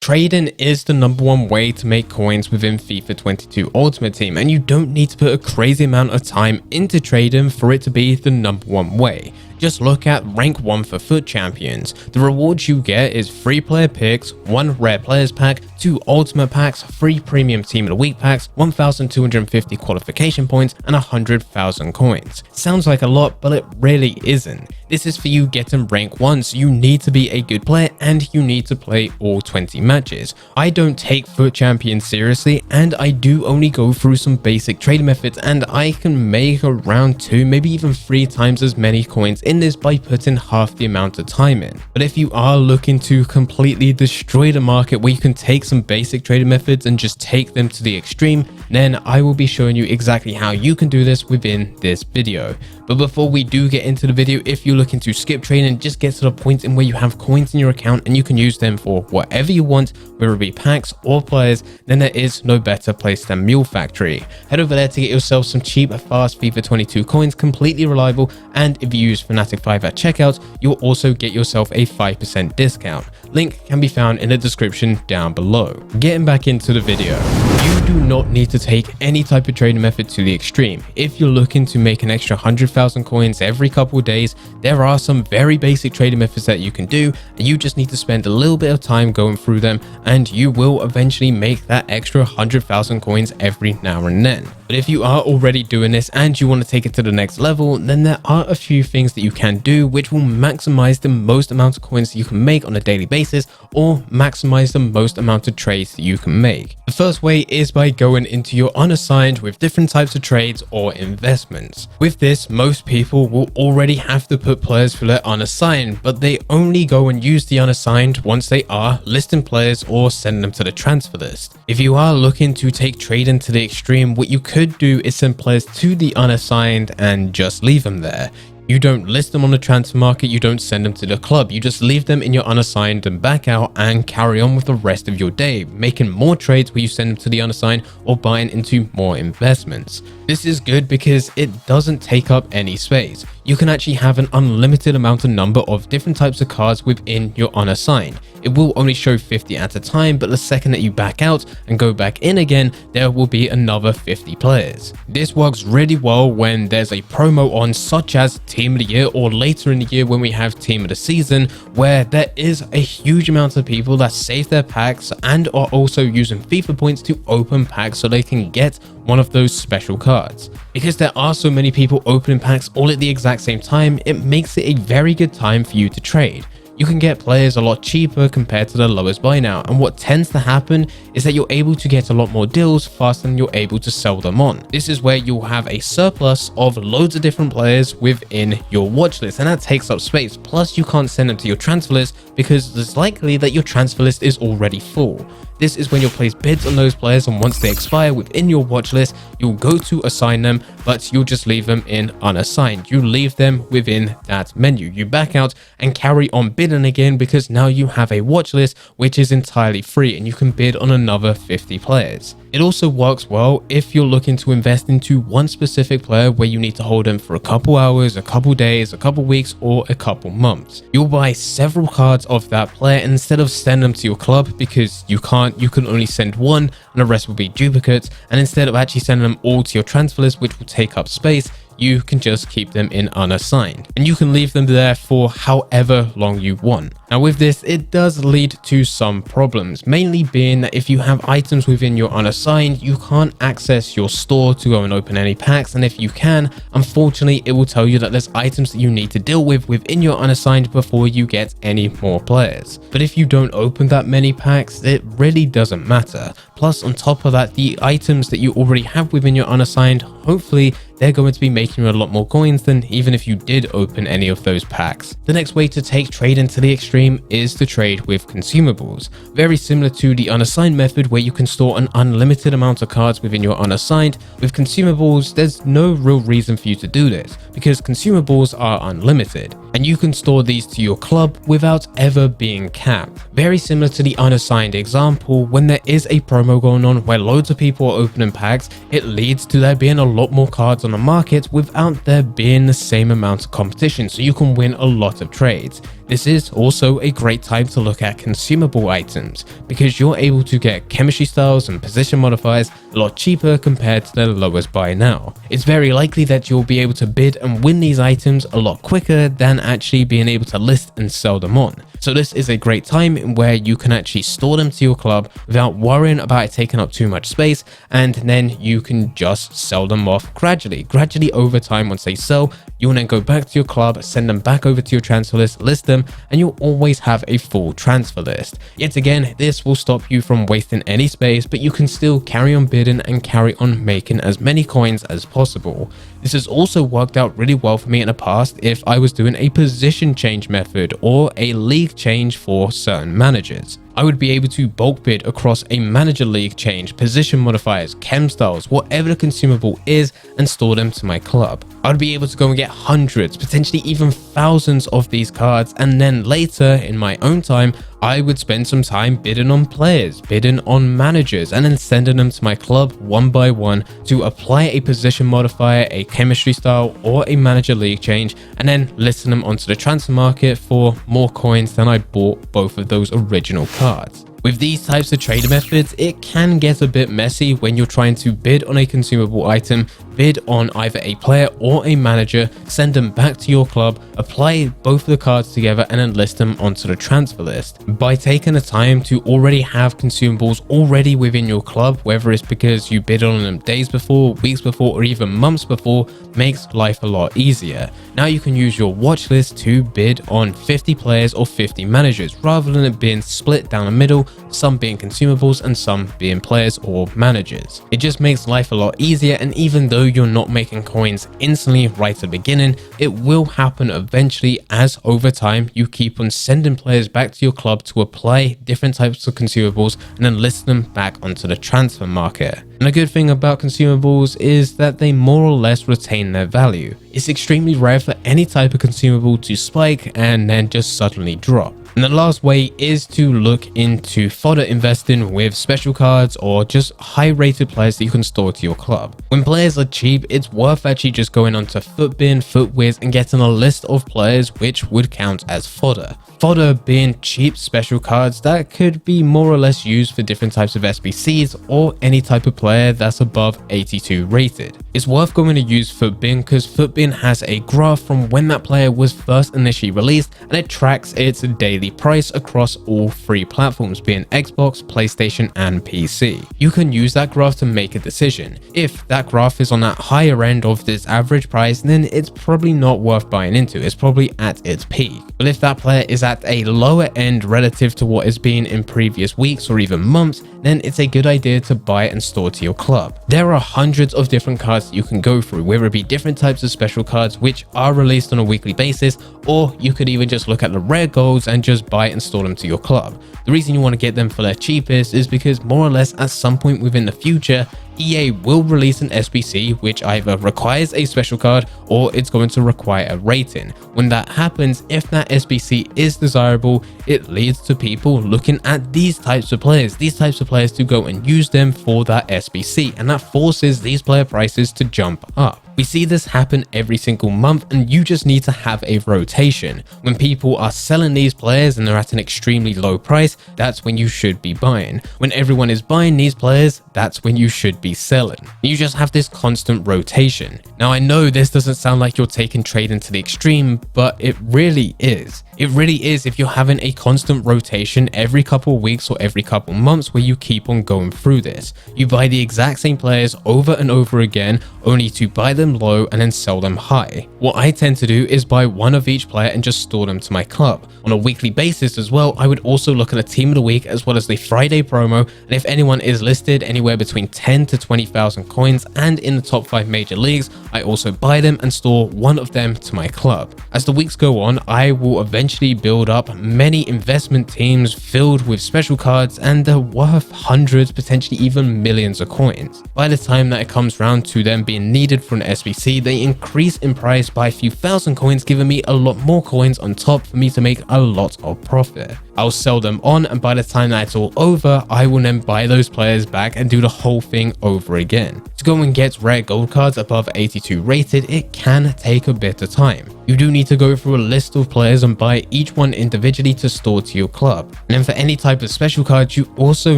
Trading is the #1 way to make coins within FIFA 22 Ultimate Team, and you don't need to put a crazy amount of time into trading for it to be the #1 way. Just look at rank 1 for FUT champions. The rewards you get is 3 player picks, 1 rare players pack, 2 ultimate packs, 3 premium team of the week packs, 1,250 qualification points, and 100,000 coins. Sounds like a lot, but it really isn't. This is for you getting rank 1, so you need to be a good player and you need to play all 20 matches. I don't take FUT champions seriously, and I do only go through some basic trading methods, and I can make around 2, maybe even 3 times as many coins in this by putting half the amount of time in. But if you are looking to completely destroy the market where you can take some basic trading methods and just take them to the extreme, then I will be showing you exactly how you can do this within this video. But before we do get into the video, if you're looking to skip trading, just get to the point in where you have coins in your account and you can use them for whatever you want, whether it be packs or players, then there is no better place than Mule Factory. Head over there to get yourself some cheap, fast FIFA 22 coins, completely reliable, and if you use Fnatic5 at checkout, you'll also get yourself a 5% discount. Link can be found in the description down below. Getting back into the video, you do not need to take any type of trading method to the extreme. If you're looking to make an extra 100,000 coins every couple of days, there are some very basic trading methods that you can do, and you just need to spend a little bit of time going through them, and you will eventually make that extra 100,000 coins every now and then. But if you are already doing this and you want to take it to the next level, then there are a few things that you can do which will maximize the most amount of coins that you can make on a daily basis, or maximize the most amount of trades that you can make. The first way is by going into your unassigned with different types of trades or investments. With this, most people will already have to put players for their unassigned, but they only go and use the unassigned once they are listing players or sending them to the transfer list. If you are looking to take trading to the extreme, what you could do is send players to the unassigned and just leave them there. You don't list them on the transfer market, you don't send them to the club, you just leave them in your unassigned and back out and carry on with the rest of your day, making more trades where you send them to the unassigned or buying into more investments. This is good because it doesn't take up any space. You can actually have an unlimited amount of number of different types of cards within your unassigned. It will only show 50 at a time, but the second that you back out and go back in again, there will be another 50 players. This works really well when there's a promo on, such as Team of the Year, or later in the year when we have Team of the Season, where there is a huge amount of people that save their packs and are also using FIFA points to open packs so they can get one of those special cards. Because there are so many people opening packs all at the exact same time, it makes it a very good time for you to trade. You can get players a lot cheaper compared to the lowest buy now, and what tends to happen is that you're able to get a lot more deals faster than you're able to sell them on. This is where you'll have a surplus of loads of different players within your watch list, and that takes up space. Plus, you can't send them to your transfer list because it's likely that your transfer list is already full. This is when you'll place bids on those players, and once they expire within your watch list, you'll go to assign them, but you'll just leave them in unassigned. You leave them within that menu. You back out and carry on bidding again, because now you have a watch list which is entirely free and you can bid on another 50 players. It also works well if you're looking to invest into one specific player where you need to hold them for a couple hours, a couple days, a couple weeks, or a couple months. You'll buy several cards of that player, and instead of sending them to your club, because you can only send one and the rest will be duplicates, and instead of actually sending them all to your transfer list, which will take up space, you can just keep them in unassigned, and you can leave them there for however long you want. Now with this, it does lead to some problems, mainly being that if you have items within your unassigned, you can't access your store to go and open any packs, and if you can, unfortunately it will tell you that there's items that you need to deal with within your unassigned before you get any more players. But if you don't open that many packs, it really doesn't matter. Plus, on top of that, the items that you already have within your unassigned, hopefully they're going to be making you a lot more coins than even if you did open any of those packs. The next way to take trading to the extreme is to trade with consumables. Very similar to the unassigned method where you can store an unlimited amount of cards within your unassigned, with consumables there's no real reason for you to do this because consumables are unlimited and you can store these to your club without ever being capped. Very similar to the unassigned example, when there is a promo going on where loads of people are opening packs, it leads to there being a lot more cards on the market without there being the same amount of competition, so you can win a lot of trades. This is also a great time to look at consumable items because you're able to get chemistry styles and position modifiers a lot cheaper compared to their lowest buy now. It's very likely that you'll be able to bid and win these items a lot quicker than actually being able to list and sell them on. So this is a great time where you can actually store them to your club without worrying about it taking up too much space, and then you can just sell them off gradually over time. Once they sell, you'll then go back to your club, send them back over to your transfer list, list them, and you'll always have a full transfer list. Yet again, this will stop you from wasting any space, but you can still carry on bidding and carry on making as many coins as possible. This has also worked out really well for me in the past if I was doing a position change method or a league change for certain managers. I would be able to bulk bid across a manager league change, position modifiers, chem styles, whatever the consumable is, and store them to my club. I would be able to go and get hundreds, potentially even thousands of these cards, and then later in my own time, I would spend some time bidding on players, bidding on managers, and then sending them to my club one by one to apply a position modifier, a chemistry style, or a manager league change, and then listing them onto the transfer market for more coins than I bought both of those original cards. With these types of trader methods, it can get a bit messy when you're trying to bid on a consumable item, bid on either a player or a manager, send them back to your club, apply both of the cards together, and then list them onto the transfer list. By taking the time to already have consumables already within your club, whether it's because you bid on them days before, weeks before, or even months before, makes life a lot easier. Now you can use your watch list to bid on 50 players or 50 managers rather than it being split down the middle, some being consumables and some being players or managers. It just makes life a lot easier, and even though you're not making coins instantly right at the beginning, it will happen eventually as over time you keep on sending players back to your club to apply different types of consumables and then list them back onto the transfer market. And the good thing about consumables is that they more or less retain their value. It's extremely rare for any type of consumable to spike and then just suddenly drop. And the last way is to look into fodder investing with special cards or just high rated players that you can store to your club. When players are cheap, it's worth actually just going onto Footbin, Footwiz, and getting a list of players which would count as fodder. Fodder being cheap special cards that could be more or less used for different types of SBCs or any type of player that's above 82 rated. It's worth going to use Footbin because Footbin has a graph from when that player was first initially released, and it tracks its daily price across all three platforms, being Xbox, PlayStation, and PC. You can use that graph to make a decision. If that graph is on that higher end of this average price, then it's probably not worth buying into. It's probably at its peak. But if that player is at a lower end relative to what it's been in previous weeks or even months, then it's a good idea to buy and store to your club. There are hundreds of different cards that you can go through, whether it be different types of special cards which are released on a weekly basis, or you could even just look at the rare golds and just buy and store them to your club. The reason you want to get them for their cheapest is because more or less at some point within the future, EA will release an SBC which either requires a special card or it's going to require a rating. When that happens, if that SBC is desirable, it leads to people looking at these types of players to go and use them for that SBC, and that forces these player prices to jump up. We see this happen every single month, and you just need to have a rotation. When people are selling these players and they're at an extremely low price, that's when you should be buying. When everyone is buying these players, that's when you should be selling. You just have this constant rotation. Now I know this doesn't sound like you're taking trading to the extreme, but it really is. It really is if you're having a constant rotation every couple of weeks or every couple of months where you keep on going through this. You buy the exact same players over and over again, only to buy them low and then sell them high. What I tend to do is buy one of each player and just store them to my club. On a weekly basis as well, I would also look at a team of the week as well as the Friday promo, and if anyone is listed anywhere between 10 to 20,000 coins and in the top 5 major leagues, I also buy them and store one of them to my club. As the weeks go on, I will eventually build up many investment teams filled with special cards, and they're worth hundreds, potentially even millions of coins. By the time that it comes round to them being needed for an SBC, they increase in price by a few thousand coins, giving me a lot more coins on top for me to make a lot of profit. I'll sell them on, and by the time that it's all over, I will then buy those players back and do the whole thing over again. To go and get rare gold cards above 82 rated, it can take a bit of time. You do need to go through a list of players and buy buy each one individually to store to your club. And then for any type of special cards, you also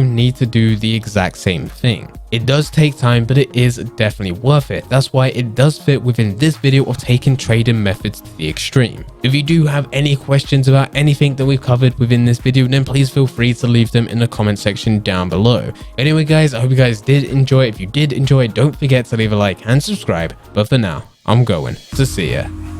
need to do the exact same thing. It does take time, but it is definitely worth it. That's why it does fit within this video of taking trading methods to the extreme. If you do have any questions about anything that we've covered within this video, then please feel free to leave them in the comment section down below. Anyway guys, I hope you guys did enjoy. If you did enjoy, don't forget to leave a like and subscribe. But for now, I'm going to see ya.